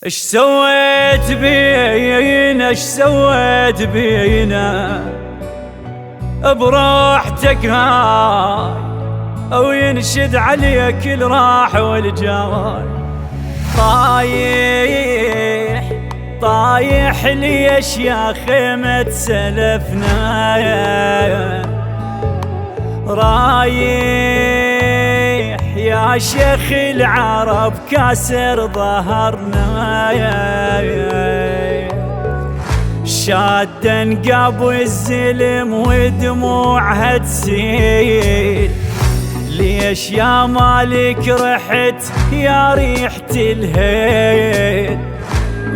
اش سويت بينا اش سويت بينا بروحتك هاي او ينشد عليك الراح والجواي. طايح طايح ليش يا خيمة سلفنا رايح يا شيخ العرب كاسر ظهرنا شاد نقاب الزلم ودموعها تسيل. ليش يا مالك رحت يا ريحة الهيل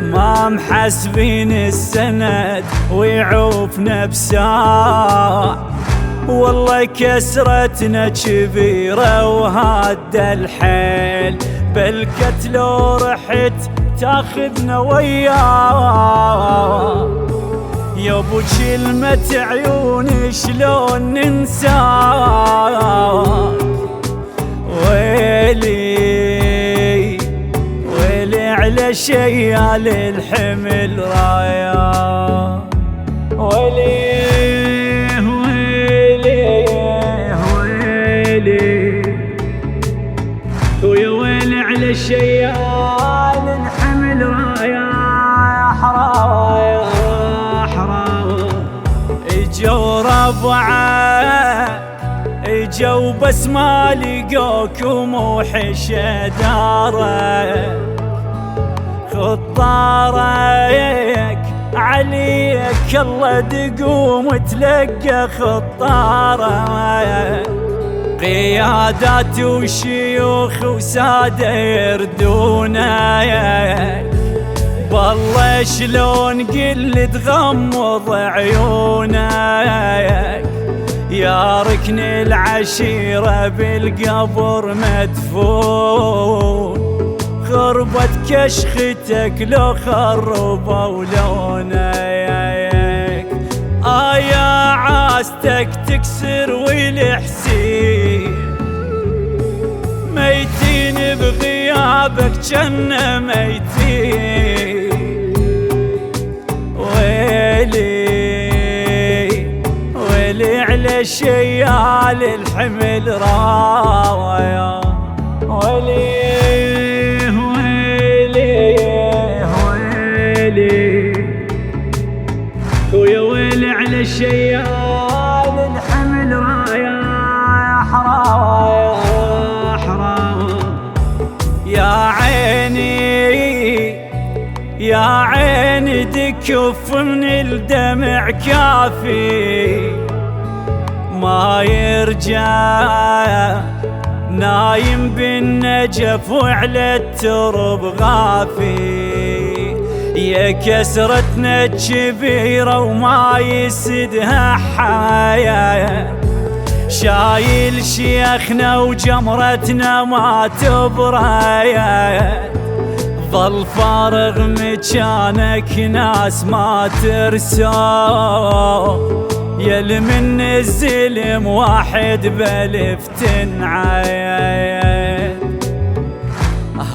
ما محسبين السند ويعوف نفسه. والله كسرتنا كبيرة وهاد الحيل بالكت لو رحت تاخذنا وياه. يا ابو كلمة عيوني شلون ننساك ويلي ويلي على شيال الحمل رايا ويلي ويا ويلي على شيال الحمل رايا. حرايا حرايا اجوا ربعه اجوا بس ما لقوكم وحشه داره. خطارك عليك الله تقوم تلقى خطاره. قيادات وشيوخ وسادة يردونا بالله شلون قل تغمض عيونك. يا ركن العشيرة بالقبر مدفون خربت كشختك لو خربوا لونك. يا عاستك تكسر والحسين ميتين بغيابك جنة ميتين. ويلي ويلي على شيال الحمل راويا ويلي ويلي ويلي ويا ويلي على شيال الحمل رايا. حرايا حرايا يا عيني يا عيني دكف من الدمع كافي ما يرجع نايم بالنجف وعلى الترب غافي. يا كسرتنا الكبيرة وما يسدها حياة شايل شيخنا وجمرتنا ما تبريت. ظل فارغ مكانك ناس ما ترسو يل من الزلم واحد بلف تنعيت.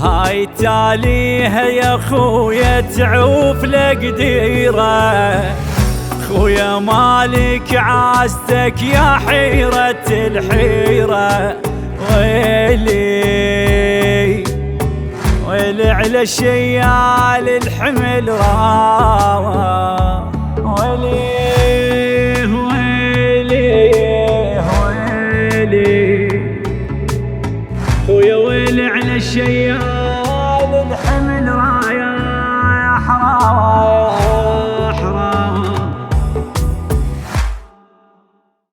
هاي تاليها يا خويا تعوف لقديره خويا مالك عاستك يا حيرة الحيرة. ويلي ويلي على شيال الحمل راوى ويلي ويلي ويلي ويا ويلي على شيال